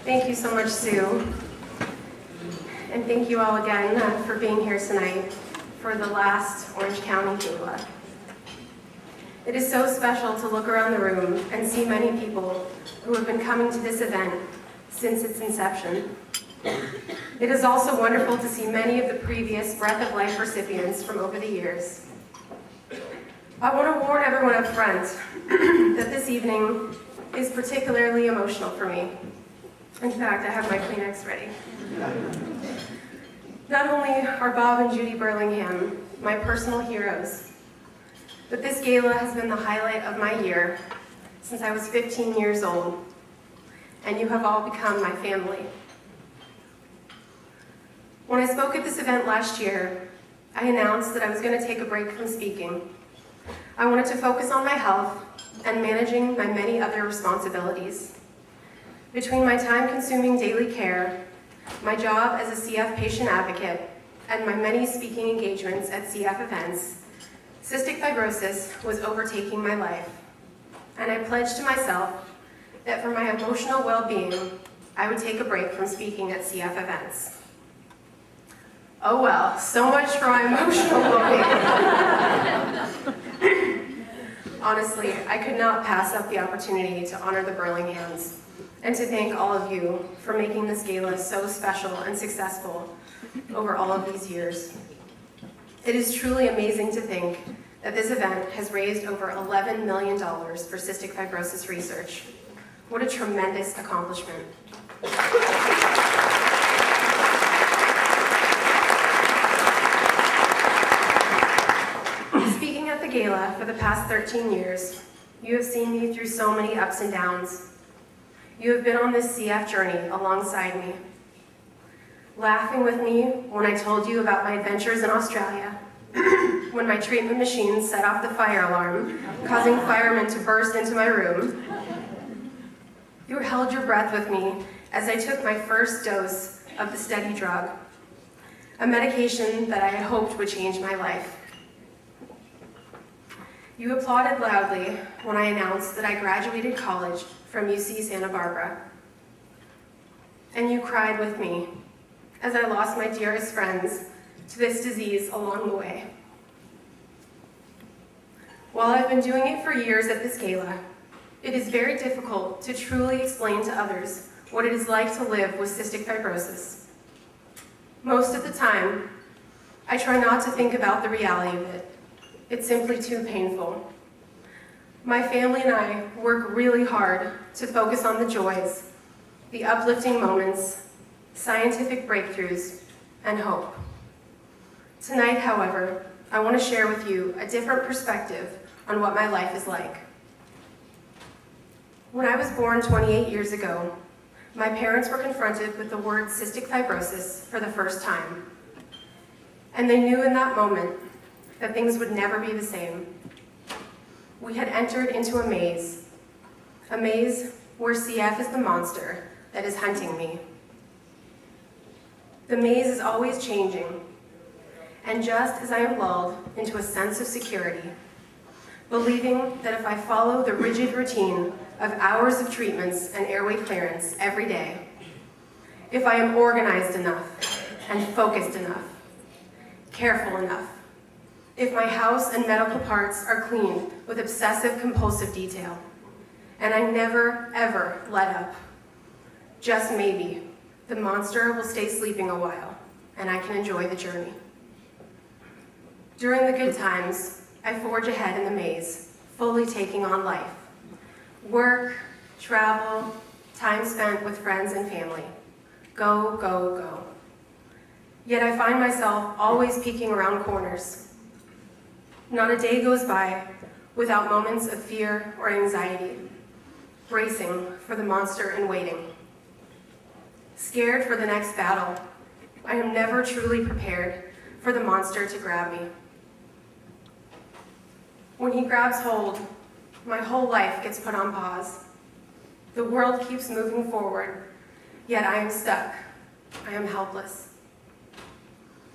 Thank you so much, Sue. And thank you all again for being here tonight for the last Orange County Gala. It is so special to look around the room and see many people who have been coming to this event since its inception. It is also wonderful to see many of the previous Breath of Life recipients from over the years. I want to warn everyone up front that this evening is particularly emotional for me. In fact, I have my Kleenex ready. Not only are Bob and Judy Burlingham my personal heroes, but this gala has been the highlight of my year since I was 15 years old, and you have all become my family. When I spoke at this event last year, I announced that I was going to take a break from speaking. I wanted to focus on my health and managing my many other responsibilities. Between my time-consuming daily care, my job as a CF patient advocate, and my many speaking engagements at CF events, cystic fibrosis was overtaking my life, and I pledged to myself that for my emotional well-being, I would take a break from speaking at CF events. Oh well, so much for my emotional well-being. Honestly, I could not pass up the opportunity to honor the Burlinghams and to thank all of you for making this gala so special and successful over all of these years. It is truly amazing to think that this event has raised over $11 million for cystic fibrosis research. What a tremendous accomplishment. Speaking at the gala for the past 13 years, you have seen me through so many ups and downs. You have been on this CF journey alongside me, laughing with me when I told you about my adventures in Australia, when my treatment machine set off the fire alarm, causing firemen to burst into my room. You held your breath with me as I took my first dose of the steady drug, a medication that I had hoped would change my life. You applauded loudly when I announced that I graduated college from UC Santa Barbara. And you cried with me as I lost my dearest friends to this disease along the way. While I've been doing it for years at this gala, it is very difficult to truly explain to others what it is like to live with cystic fibrosis. Most of the time, I try not to think about the reality of it. It's simply too painful. My family and I work really hard to focus on the joys, the uplifting moments, scientific breakthroughs, and hope. Tonight, however, I want to share with you a different perspective on what my life is like. When I was born 28 years ago, my parents were confronted with the word cystic fibrosis for the first time. And they knew in that moment that things would never be the same. We had entered into a maze where CF is the monster that is hunting me. The maze is always changing, and just as I am lulled into a sense of security, believing that if I follow the rigid routine of hours of treatments and airway clearance every day, if I am organized enough and focused enough, careful enough, if my house and medical parts are cleaned with obsessive compulsive detail, and I never, ever let up, just maybe, the monster will stay sleeping a while, and I can enjoy the journey. During the good times, I forge ahead in the maze, fully taking on life. Work, travel, time spent with friends and family. Go, go, go. Yet I find myself always peeking around corners. Not a day goes by without moments of fear or anxiety, bracing for the monster in waiting. Scared for the next battle, I am never truly prepared for the monster to grab me. When he grabs hold, my whole life gets put on pause. The world keeps moving forward, yet I am stuck. I am helpless.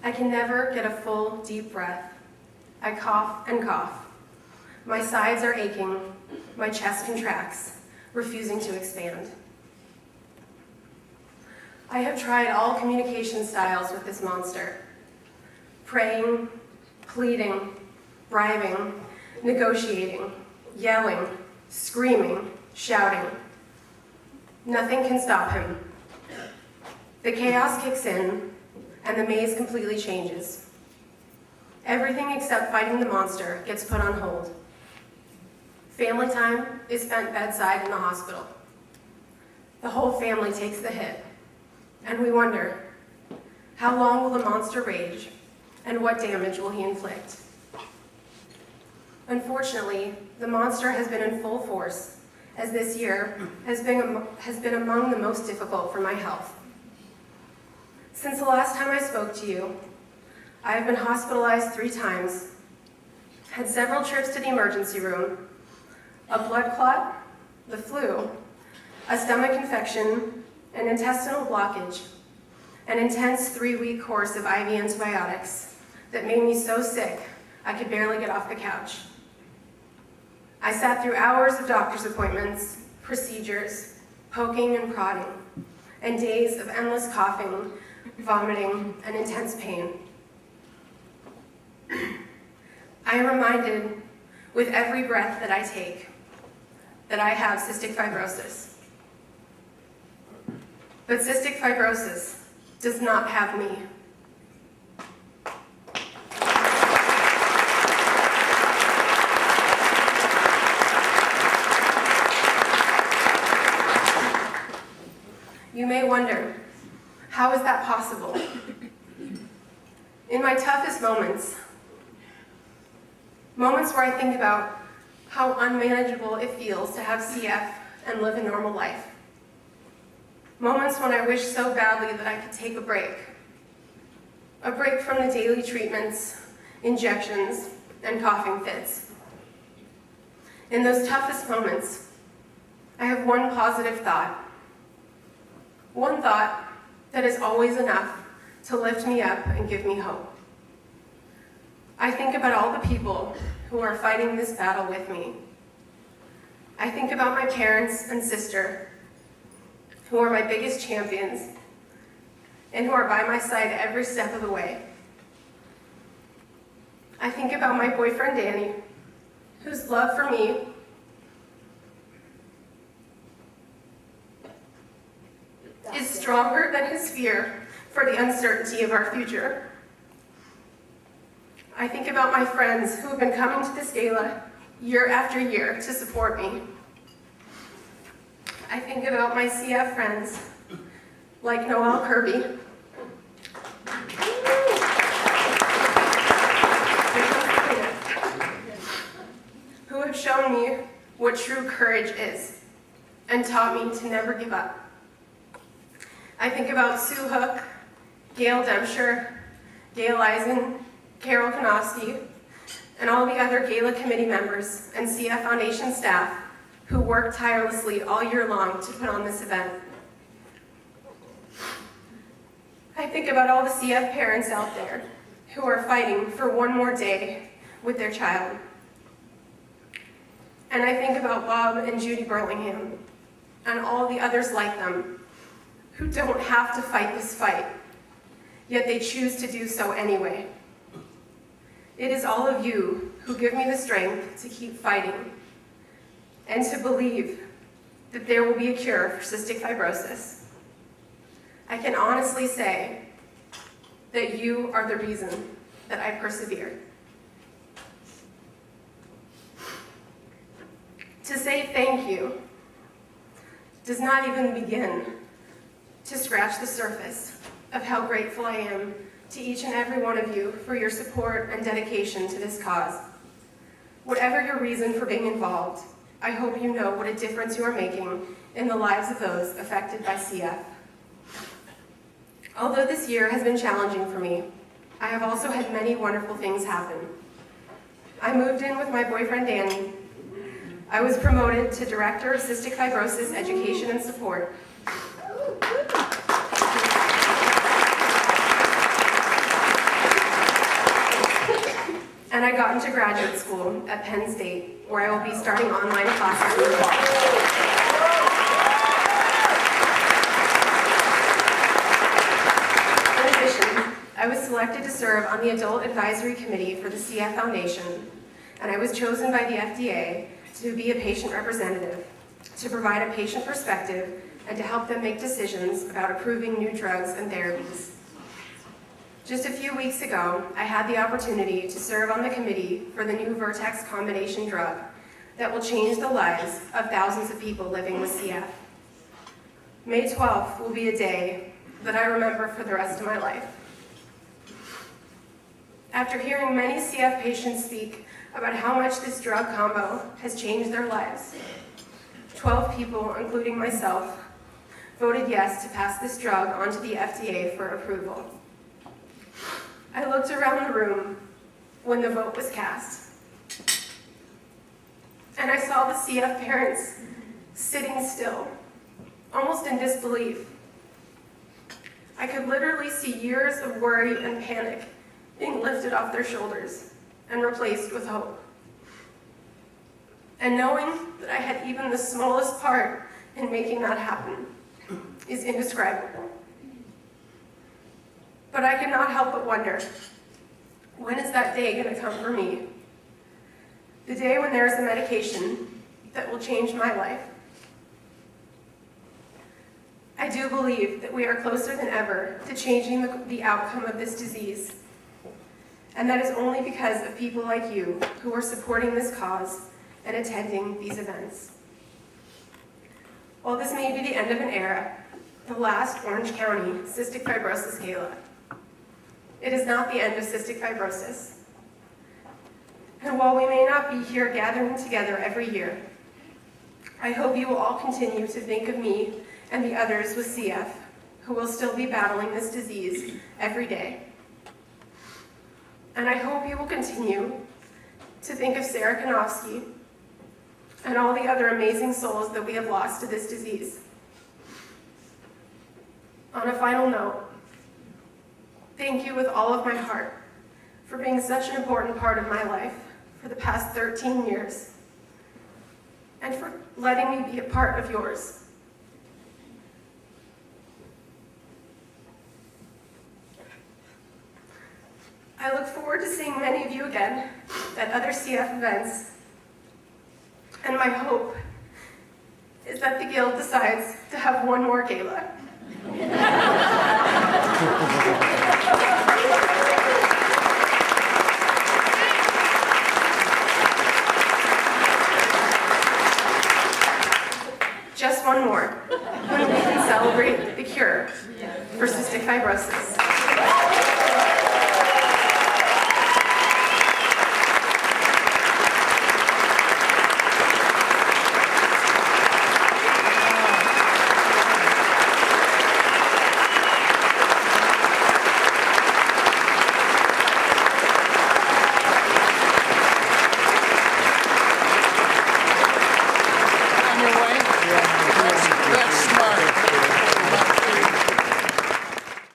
I can never get a full, deep breath. I cough and cough. My sides are aching, my chest contracts, refusing to expand. I have tried all communication styles with this monster. Praying, pleading, bribing, negotiating, yelling, screaming, shouting. Nothing can stop him. The chaos kicks in, and the maze completely changes. Everything except fighting the monster gets put on hold. Family time is spent bedside in the hospital. The whole family takes the hit, and we wonder, how long will the monster rage, and what damage will he inflict? Unfortunately, the monster has been in full force, as this year has been among the most difficult for my health. Since the last time I spoke to you, I have been hospitalized 3 times, had several trips to the emergency room, a blood clot, the flu, a stomach infection, an intestinal blockage, an intense 3-week course of IV antibiotics that made me so sick I could barely get off the couch. I sat through hours of doctor's appointments, procedures, poking and prodding, and days of endless coughing, vomiting, and intense pain. I am reminded with every breath that I take that I have cystic fibrosis. But cystic fibrosis does not have me. You may wonder, how is that possible? In my toughest moments where I think about how unmanageable it feels to have CF and live a normal life. Moments when I wish so badly that I could take a break from the daily treatments, injections, and coughing fits. In those toughest moments, I have one positive thought. One thought that is always enough to lift me up and give me hope. I think about all the people who are fighting this battle with me. I think about my parents and sister, who are my biggest champions and who are by my side every step of the way. I think about my boyfriend, Danny, whose love for me is stronger than his fear for the uncertainty of our future. I think about my friends who have been coming to this gala year after year to support me. I think about my CF friends, like Noelle Kirby, who have shown me what true courage is and taught me to never give up. I think about Sue Hook, Gail Dempshire, Gail Eisen, Carol Konofsky, and all the other Gala committee members and CF Foundation staff who work tirelessly all year long to put on this event. I think about all the CF parents out there who are fighting for one more day with their child. And I think about Bob and Judy Burlingham and all the others like them who don't have to fight this fight, yet they choose to do so anyway. It is all of you who give me the strength to keep fighting and to believe that there will be a cure for cystic fibrosis. I can honestly say that you are the reason that I persevere. To say thank you does not even begin to scratch the surface of how grateful I am to each and every one of you for your support and dedication to this cause. Whatever your reason for being involved, I hope you know what a difference you are making in the lives of those affected by CF. Although this year has been challenging for me, I have also had many wonderful things happen. I moved in with my boyfriend Danny. I was promoted to Director of Cystic Fibrosis Education and Support. And I got into graduate school at Penn State, where I will be starting online classes in the fall. selected to serve on the Adult Advisory Committee for the CF Foundation, and I was chosen by the FDA to be a patient representative, to provide a patient perspective, and to help them make decisions about approving new drugs and therapies. Just a few weeks ago, I had the opportunity to serve on the committee for the new Vertex combination drug that will change the lives of thousands of people living with CF. May 12th will be a day that I remember for the rest of my life. After hearing many CF patients speak about how much this drug combo has changed their lives, 12 people, including myself, voted yes to pass this drug onto the FDA for approval. I looked around the room when the vote was cast, and I saw the CF parents sitting still, almost in disbelief. I could literally see years of worry and panic being lifted off their shoulders and replaced with hope. And knowing that I had even the smallest part in making that happen is indescribable. But I cannot help but wonder, when is that day going to come for me? The day when there is a medication that will change my life. I do believe that we are closer than ever to changing the outcome of this disease. And that is only because of people like you who are supporting this cause and attending these events. While this may be the end of an era, the last Orange County Cystic Fibrosis Gala, it is not the end of cystic fibrosis. And while we may not be here gathering together every year, I hope you will all continue to think of me and the others with CF who will still be battling this disease every day. And I hope you will continue to think of Sarah Konofsky and all the other amazing souls that we have lost to this disease. On a final note, thank you with all of my heart for being such an important part of my life for the past 13 years, and for letting me be a part of yours. I look forward to seeing many of you again at other CF events, and my hope is that the Guild decides to have one more gala. Just one more, when we can celebrate the cure for cystic fibrosis.